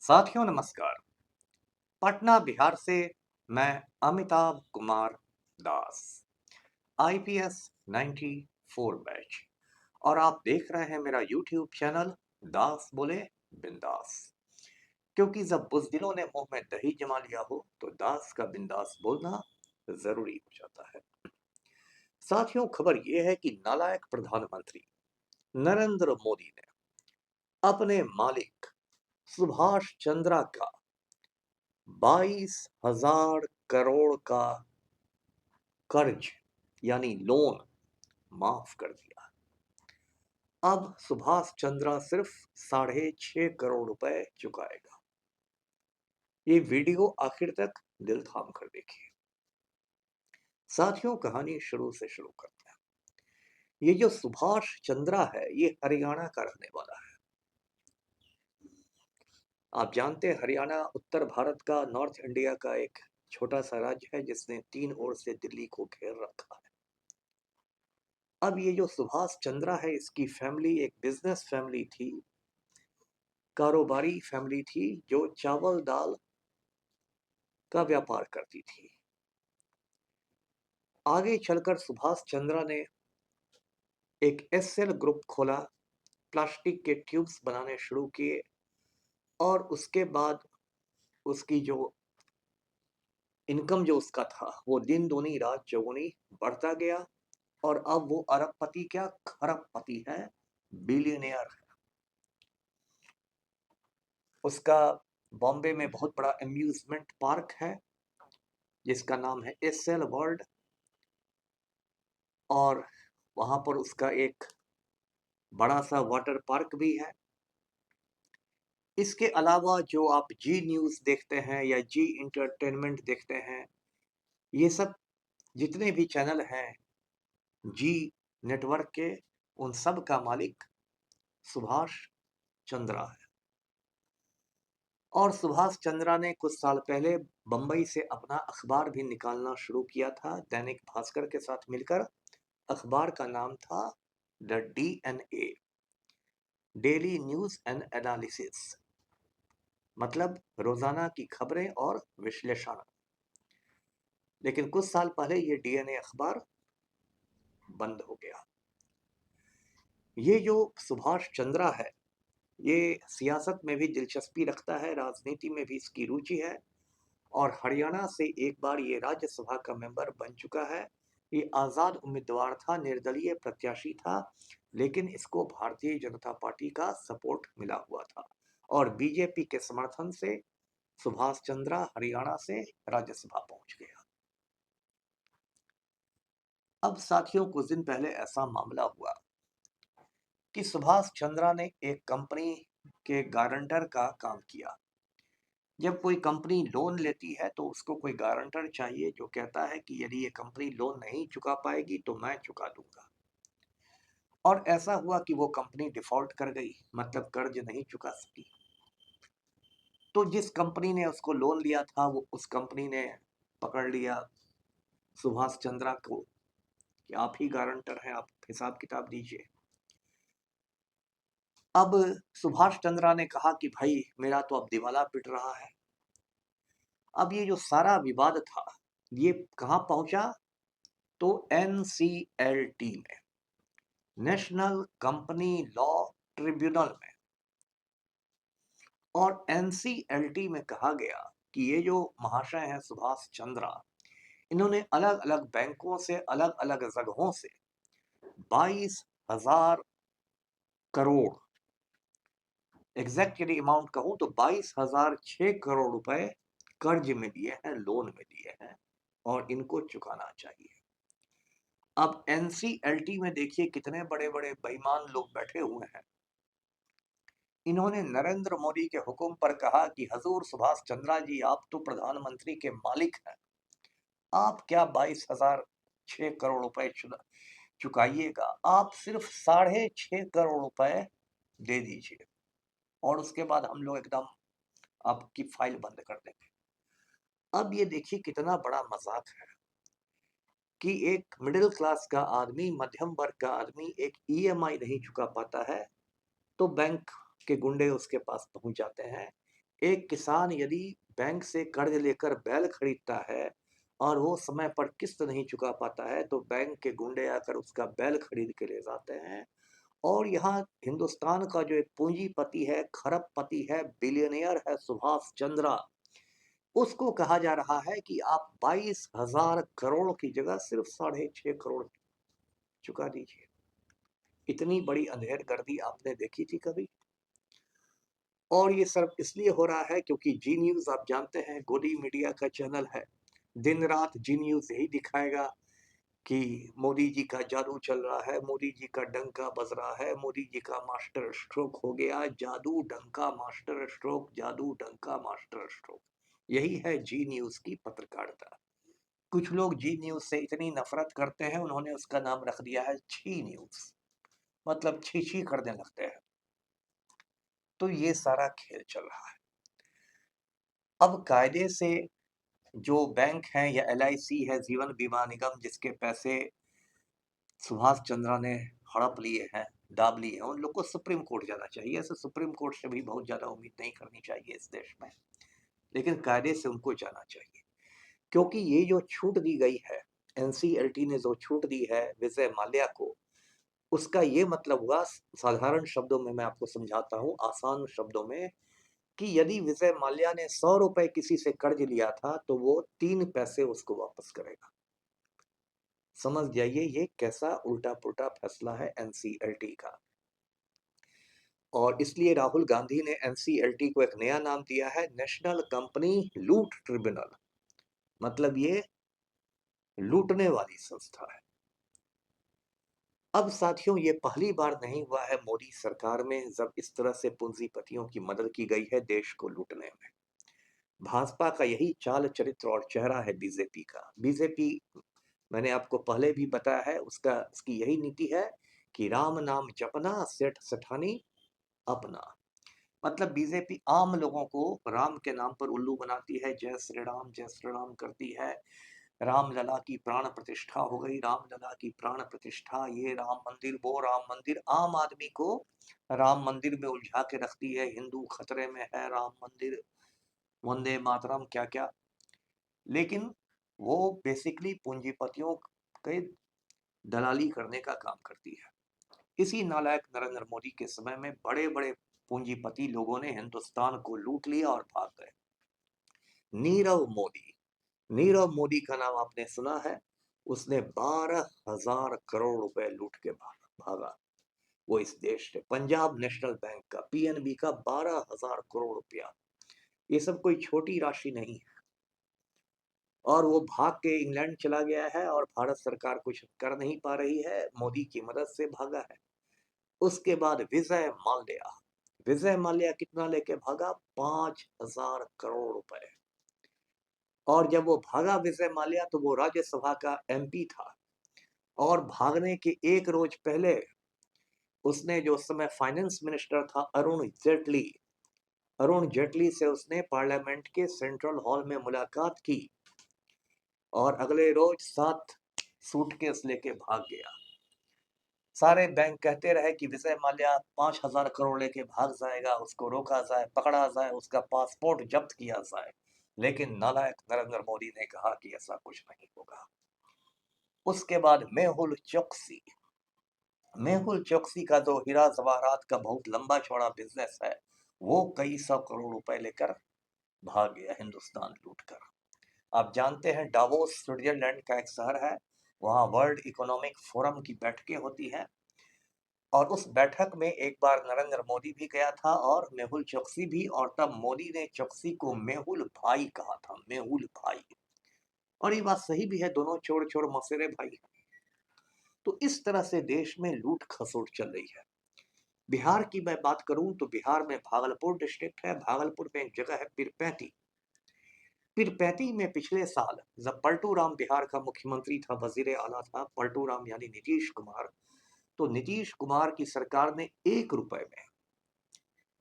साथियों नमस्कार। पटना बिहार से मैं अमिताभ कुमार दास, आईपीएस 94 बैच, और आप देख रहे हैं मेरा यूट्यूब चैनल दास बोले बिंदास। क्योंकि जब बुज़दिलों ने मुंह में दही जमा लिया हो तो दास का बिंदास बोलना जरूरी हो जाता है। साथियों, खबर यह है कि नालायक प्रधानमंत्री नरेंद्र मोदी ने अपने मालिक सुभाष चंद्रा का 22,000 करोड़ का कर्ज यानी लोन माफ कर दिया। अब सुभाष चंद्रा सिर्फ 6.5 करोड़ रुपए चुकाएगा। ये वीडियो आखिर तक दिल थाम कर देखिए। साथियों, कहानी शुरू से शुरू करते हैं। ये जो सुभाष चंद्रा है ये हरियाणा का रहने वाला है। आप जानते हैं हरियाणा उत्तर भारत का, नॉर्थ इंडिया का एक छोटा सा राज्य है जिसने 3 ओर से दिल्ली को घेर रखा है। अब ये जो सुभाष चंद्रा है इसकी फैमिली एक बिजनेस फैमिली थी, कारोबारी फैमिली थी जो चावल दाल का व्यापार करती थी। आगे चलकर सुभाष चंद्रा ने एक एसएल ग्रुप खोला, प्लास्टिक के ट्यूब्स बनाने शुरू किए, और उसके बाद उसकी जो इनकम जो उसका था वो दिन दूनी रात चौगुनी बढ़ता गया, और अब वो अरबपति क्या खरबपति है, बिलियनियर है। उसका बॉम्बे में बहुत बड़ा अम्यूजमेंट पार्क है जिसका नाम है एसएल वर्ल्ड, और वहां पर उसका एक बड़ा सा वाटर पार्क भी है। इसके अलावा जो आप जी न्यूज़ देखते हैं या जी इंटरटेनमेंट देखते हैं, ये सब जितने भी चैनल हैं जी नेटवर्क के, उन सब का मालिक सुभाष चंद्रा है। और सुभाष चंद्रा ने कुछ साल पहले बंबई से अपना अखबार भी निकालना शुरू किया था, दैनिक भास्कर के साथ मिलकर। अखबार का नाम था the DNA, daily news and analysis, मतलब रोजाना की खबरें और विश्लेषण। लेकिन कुछ साल पहले ये डीएनए अखबार बंद हो गया। ये जो सुभाष चंद्रा है ये सियासत में भी दिलचस्पी रखता है, राजनीति में भी इसकी रुचि है, और हरियाणा से एक बार ये राज्यसभा का मेंबर बन चुका है। ये आजाद उम्मीदवार था, निर्दलीय प्रत्याशी था, लेकिन इसको भारतीय जनता पार्टी का सपोर्ट मिला हुआ था, और बीजेपी के समर्थन से सुभाष चंद्रा हरियाणा से राज्यसभा पहुंच गया। अब साथियों, कुछ दिन पहले ऐसा मामला हुआ कि सुभाष चंद्रा ने एक कंपनी के गारंटर का काम किया। जब कोई कंपनी लोन लेती है तो उसको कोई गारंटर चाहिए जो कहता है कि यदि ये कंपनी लोन नहीं चुका पाएगी तो मैं चुका दूंगा। और ऐसा हुआ कि वो कंपनी डिफॉल्ट कर गई, मतलब कर्ज नहीं चुका सकी। तो जिस कंपनी ने उसको लोन लिया था वो उस कंपनी ने पकड़ लिया सुभाष चंद्रा को कि आप ही गारंटर हैं, आप हिसाब किताब दीजिए। अब सुभाष चंद्रा ने कहा कि भाई मेरा तो अब दिवाला पिट रहा है। अब ये जो सारा विवाद था ये कहाँ पहुंचा, तो एनसीएलटी में, नेशनल कंपनी लॉ ट्रिब्यूनल में। और एनसीएलटी में कहा गया कि ये जो महाशय हैं सुभाष चंद्रा, इन्होंने अलग अलग बैंकों से, अलग अलग जगहों से 22,000 करोड़, एग्जैक्ट यदि अमाउंट कहूं तो 22,006 करोड़ रुपए कर्ज में दिए हैं, लोन में दिए हैं, और इनको चुकाना चाहिए। अब एनसीएलटी में देखिए कितने बड़े बड़े बेईमान लोग बैठे हुए हैं। इन्होंने नरेंद्र मोदी के हुक्म पर कहा कि हजूर सुभाष चंद्रा जी, आप तो प्रधानमंत्री के मालिक हैं, आप क्या 22,006 करोड़ रुपए चुकाइएगा, आप सिर्फ 6.5 करोड़ रुपए दे दीजिए, और उसके बाद हम लोग एकदम आपकी फाइल बंद कर देंगे। अब ये देखिए कितना बड़ा मजाक है कि एक मिडिल क्लास का आदमी, मध्यम वर्ग का आदमी एक ईएमआई नहीं चुका पाता है तो बैंक के गुंडे उसके पास पहुंच जाते हैं, एक किसान यदि बैंक से कर्ज लेकर बैल खरीदता है और वो समय पर किस्त नहीं चुका पाता है, तो बैंक के गुंडे आकर उसका बैल खरीद के ले जाते हैं। और यहाँ हिंदुस्तान का जो एक पूंजीपति है, खरबपति है, बिलियनियर है, सुभाष चंद्रा, उसको कहा जा रहा है कि आप 22,000 करोड़ की जगह सिर्फ 6.5 करोड़ चुका दीजिए। इतनी बड़ी अंधेरगर्दी आपने देखी थी कभी? और ये सब इसलिए हो रहा है क्योंकि जी न्यूज, आप जानते हैं, गोदी मीडिया का चैनल है। दिन रात जी न्यूज यही दिखाएगा कि मोदी जी का जादू चल रहा है, मोदी जी का डंका बज रहा है, मोदी जी का मास्टर स्ट्रोक हो गया, जादू डंका मास्टर स्ट्रोक, जादू डंका मास्टर स्ट्रोक। यही है जी न्यूज की पत्रकारिता। कुछ लोग जी न्यूज से इतनी नफरत करते हैं, उन्होंने उसका नाम रख दिया है छी न्यूज, मतलब छी छी करने लगते हैं। तो ये सारा खेल चल रहा है। अब कायदे से जो बैंक है या एलआईसी है, जीवन बीमा निगम, जिसके पैसे सुभाष चंद्रा ने हड़प लिए हैं, दाब लिए हैं, उन लोग को सुप्रीम कोर्ट जाना चाहिए। ऐसे सुप्रीम कोर्ट से भी बहुत ज्यादा उम्मीद नहीं करनी चाहिए इस देश में, लेकिन कायदे से उनको जाना चाहिए। क्योंकि ये जो छूट दी गई है, एनसीएलटी ने जो छूट दी है विजय माल्या को, उसका ये मतलब हुआ, साधारण शब्दों में मैं आपको समझाता हूँ, आसान शब्दों में, कि यदि विजय माल्या ने 100 रुपए किसी से कर्ज लिया था, तो वो 3 पैसे उसको वापस करेगा। समझ जाइए ये कैसा उल्टा पुल्टा फैसला है एनसीएलटी का। और इसलिए राहुल गांधी ने एनसीएलटी को एक नया नाम दिया है, नेशनल कंपनी लूट ट्रिब्यूनल। मतलब ये लूटने वाली संस्था है। अब साथियों, ये पहली बार नहीं हुआ है मोदी सरकार में जब इस तरह से पूंजीपतियों की मदद की गई है देश को लूटने में। भाजपा का यही चाल चरित्र और चेहरा है बीजेपी का। बीजेपी, मैंने आपको पहले भी बताया है, उसकी यही नीति है कि राम नाम जपना, सेठ सेठानी अपना। मतलब बीजेपी आम लोगों को राम के नाम पर उल्लू बनाती है, जय श्री राम करती है। राम लला की प्राण प्रतिष्ठा हो गई, राम लला की प्राण प्रतिष्ठा, ये राम मंदिर, वो राम मंदिर, आम आदमी को राम मंदिर में उलझा के रखती है। हिंदू खतरे में है, राम मंदिर, वंदे मातरम, क्या क्या। लेकिन वो बेसिकली पूंजीपतियों के दलाली करने का काम करती है। इसी नालायक नरेंद्र मोदी के समय में बड़े बड़े पूंजीपति लोगों ने हिंदुस्तान को लूट लिया और भाग गए। नीरव मोदी, नीरव मोदी का नाम आपने सुना है? उसने 12,000 करोड़ रुपए लूट के भागा। वो इस देश से, पंजाब नेशनल बैंक का, पीएनबी का 12,000 करोड़ रुपया, ये सब कोई छोटी राशि नहीं है। और वो भाग के इंग्लैंड चला गया है और भारत सरकार कुछ कर नहीं पा रही है, मोदी की मदद से भागा है। उसके बाद विजय माल्या, विजय माल्या कितना लेके भागा? 5,000 करोड़ रुपए। और जब वो भागा विजय माल्या, तो वो राज्यसभा का एमपी था। और भागने के एक रोज पहले उसने, जो उस समय फाइनेंस मिनिस्टर था अरुण जेटली से उसने पार्लियामेंट के सेंट्रल हॉल में मुलाकात की और अगले रोज 7 सूटकेस लेके भाग गया। सारे बैंक कहते रहे कि विजय माल्या 5,000 करोड़ लेके भाग जाएगा, उसको रोका जाए, पकड़ा जाए, उसका पासपोर्ट जब्त किया जाए। लेकिन नालायक नरेंद्र मोदी ने कहा कि ऐसा कुछ नहीं होगा। उसके बाद मेहुल चौकसी का जो हीरा जवाहरात का बहुत लंबा चौड़ा बिजनेस है, वो कई 100 करोड़ रुपए लेकर भाग गया हिंदुस्तान लूटकर। आप जानते हैं, डावोस स्विट्जरलैंड का एक शहर है, वहां वर्ल्ड इकोनॉमिक फोरम की बैठकें होती हैं। और उस बैठक में एक बार नरेंद्र मोदी भी गया था और मेहुल चौकसी भी, और तब मोदी ने चौकसी को मेहुल भाई कहा था, मेहुल भाई। और ये बात सही भी है, दोनों चोर चोर मौसेरे भाई। तो इस तरह से देश में लूट खसोट चल रही है। बिहार की मैं बात करूं तो बिहार में भागलपुर डिस्ट्रिक्ट है, भागलपुर में एक जगह है पीरपैंती। पीरपैंती में पिछले साल जब पलटू राम बिहार का मुख्यमंत्री था, वजीर आला था पलटू राम यानी नीतीश कुमार, तो नीतीश कुमार की सरकार ने 1 रुपए में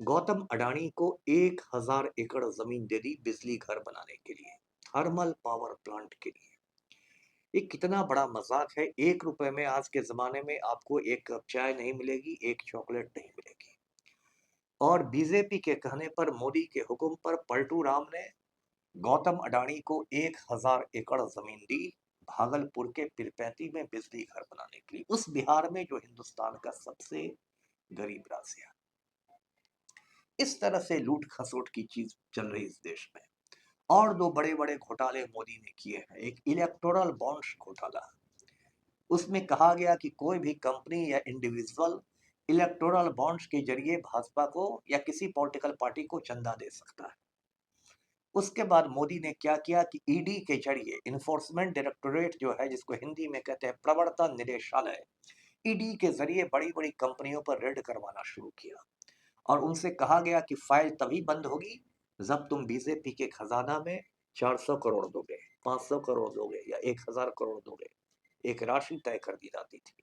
गौतम अडानी को 1,000 एकड़ जमीन दे दी बिजली घर बनाने के लिए, थर्मल पावर प्लांट के लिए। ये कितना बड़ा मजाक है! 1 रुपए में आज के जमाने में आपको एक कप चाय नहीं मिलेगी, एक चॉकलेट नहीं मिलेगी। और बीजेपी के कहने पर, मोदी के हुक्म पर पलटू राम ने गौतम अडानी को 1000 एकड़ जमीन दी भागलपुर के पीरपैंती में बिजली घर बनाने के लिए, उस बिहार में जो हिंदुस्तान का सबसे गरीब राज्य है। इस तरह से लूट खसोट की चीज चल रही इस देश में। और दो बड़े बड़े घोटाले मोदी ने किए हैं। एक इलेक्टोरल बॉन्ड्स घोटाला, उसमें कहा गया कि कोई भी कंपनी या इंडिविजुअल इलेक्टोरल बॉन्ड्स के जरिए भाजपा को या किसी पॉलिटिकल पार्टी को चंदा दे सकता है। उसके बाद मोदी ने क्या किया कि ईडी के जरिए, इन्फोर्समेंट डायरेक्टोरेट जो है, जिसको हिंदी में कहते हैं प्रवर्तन निदेशालय, ईडी के जरिए बड़ी बड़ी कंपनियों पर रेड करवाना शुरू किया। और उनसे कहा गया कि फाइल तभी बंद होगी जब तुम बीजेपी के खजाना में 400 करोड़ दोगे, 500 करोड़ दोगे या 1000 करोड़ दोगे। एक राशि तय कर दी जाती थी।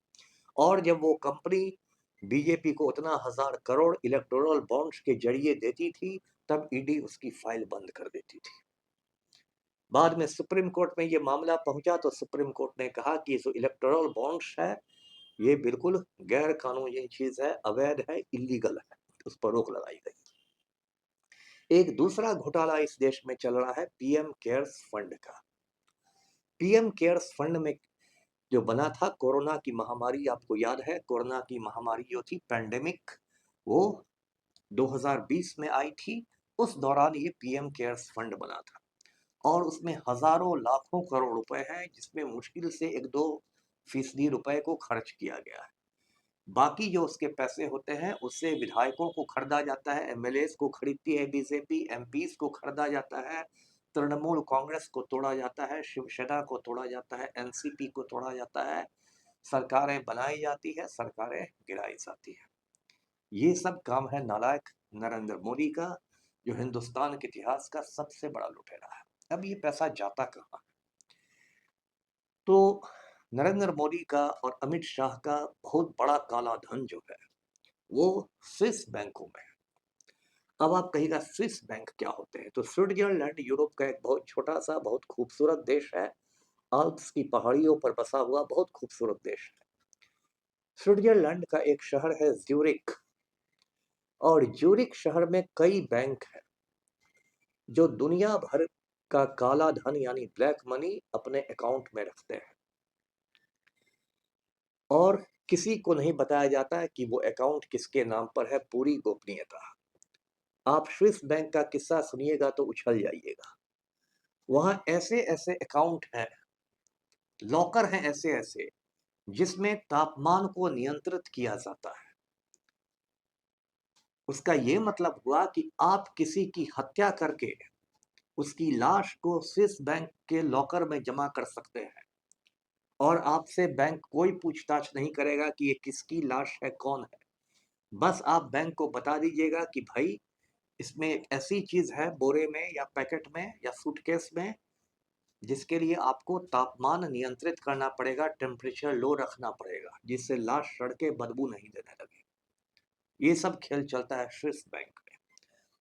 और जब वो कंपनी बीजेपी को उतना 1000 करोड़ इलेक्टोरल बॉन्ड्स के जरिए देती थी, तब ईडी उसकी फाइल बंद कर देती थी। बाद में सुप्रीम कोर्ट में ये मामला पहुंचा तो सुप्रीम कोर्ट ने कहा कि जो इलेक्टोरल बॉन्ड्स है ये बिल्कुल गैर कानूनी चीज है, अवैध है, इलीगल है, उस पर रोक लगाई गई। एक दूसरा घोटाला इस देश में चल रहा है पीएम केयर्स फंड का। पीएम केयर्स फंड में जो बना था, कोरोना की महामारी, आपको याद है कोरोना की महामारी जो थी, पैंडेमिक, वो 2020 में आई थी। उस दौरान ये पीएम केयर्स फंड बना था और उसमें हजारों लाखों करोड़ रुपए हैं, जिसमें मुश्किल से 1-2% रुपए को खर्च किया गया है। बाकी जो उसके पैसे होते हैं उससे विधायकों को खरीदा जाता है, एमएलए को खरीदती है बीजेपी, एमपीज को खरीदा जाता है, तृणमूल कांग्रेस को तोड़ा जाता है, शिवसेना को तोड़ा जाता है, एनसीपी को तोड़ा जाता है, सरकारें बनाई जाती है, सरकारें गिराई जाती है। ये सब काम है नालायक नरेंद्र मोदी का, जो हिंदुस्तान के इतिहास का सबसे बड़ा लुटेरा है। अब ये पैसा जाता कहाँ? तो नरेंद्र मोदी का और अमित शाह का बहुत बड़ा काला धन जो है वो स्विस बैंकों में है। अब आप कहिएगा स्विस बैंक क्या होते हैं? तो स्विट्जरलैंड यूरोप का एक बहुत छोटा सा बहुत खूबसूरत देश है, आल्प्स की पहाड़ियों पर बसा हुआ बहुत खूबसूरत देश है। स्विट्जरलैंड का एक शहर है ज्यूरिख, और ज्यूरिख शहर में कई बैंक हैं जो दुनिया भर का काला धन यानी ब्लैक मनी अपने अकाउंट में रखते हैं, और किसी को नहीं बताया जाता है कि वो अकाउंट किसके नाम पर है, पूरी गोपनीयता। आप स्विस बैंक का किस्सा सुनिएगा तो उछल जाइएगा। वहां ऐसे ऐसे अकाउंट हैं, लॉकर हैं ऐसे ऐसे, जिसमें तापमान को नियंत्रित किया जाता है। उसका यह मतलब हुआ कि आप किसी की हत्या करके उसकी लाश को स्विस बैंक के लॉकर में जमा कर सकते हैं, और आपसे बैंक कोई पूछताछ नहीं करेगा कि ये किसकी लाश है, कौन है। बस आप बैंक को बता दीजिएगा कि भाई इसमें एक ऐसी चीज है बोरे में या पैकेट में या सूटकेस में, जिसके लिए आपको तापमान नियंत्रित करना पड़ेगा, टेम्परेचर लो रखना पड़ेगा, जिससे लाश सड़ के बदबू नहीं देने लगे। ये सब खेल चलता है स्विस बैंक में।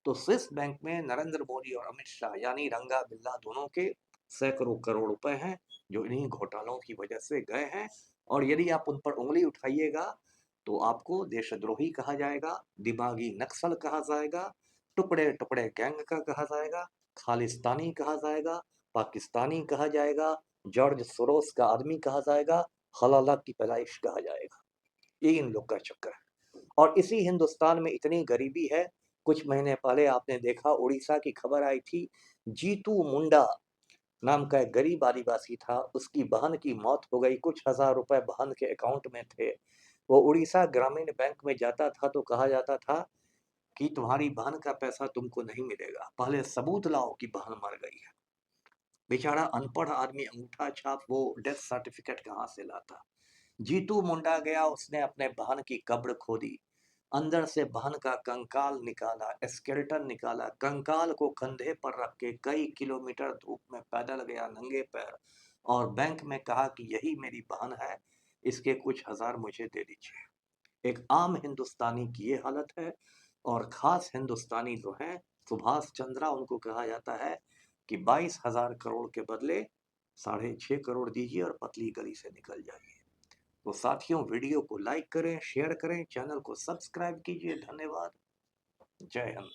तो स्विस बैंक में नरेंद्र मोदी और अमित शाह यानी रंगा बिल्ला दोनों के सैकड़ों करोड़ रुपए हैं, जो इन्हीं घोटालों की वजह से गए हैं। और यदि आप उन पर उंगली उठाइएगा तो आपको देशद्रोही कहा जाएगा, दिमागी नक्सल कहा जाएगा, टुकड़े टुकड़े गैंग का कहा जाएगा, खालिस्तानी कहा जाएगा, पाकिस्तानी कहा जाएगा, जॉर्ज सोरोस का आदमी कहा जाएगा, हलाला की पैदाइश कहा जाएगा। ये इन लोग का चक्कर है। और इसी हिंदुस्तान में इतनी गरीबी है। कुछ महीने पहले आपने देखा उड़ीसा की खबर आई थी, जीतू मुंडा नाम का एक गरीब आदिवासी था, उसकी बहन की मौत हो गई, कुछ हजार रुपए बहन के अकाउंट में थे। वो उड़ीसा ग्रामीण बैंक में जाता था तो कहा जाता था कि तुम्हारी बहन का पैसा तुमको नहीं मिलेगा, पहले सबूत लाओ कि बहन मर गई है। बेचारा अनपढ़ आदमी अंगूठा छाप वो डेथ सर्टिफिकेट कहाँ से लाता? जीतू मुंडा गया, उसने अपने बहन की कब्र खोदी, अंदर से बहन का कंकाल निकाला, स्केलेटन निकाला, कंकाल को कंधे पर रख के कई किलोमीटर धूप में पैदल गया नंगे पैर, और बैंक में कहा कि यही मेरी बहन है, इसके कुछ हजार मुझे दे दीजिए। एक आम हिंदुस्तानी की ये हालत है। और खास हिंदुस्तानी जो है सुभाष चंद्रा, उनको कहा जाता है कि 22,000 करोड़ के बदले 6.5 करोड़ दीजिए और पतली गली से निकल जाइए। तो साथियों, वीडियो को लाइक करें, शेयर करें, चैनल को सब्सक्राइब कीजिए। धन्यवाद। जय हिंद।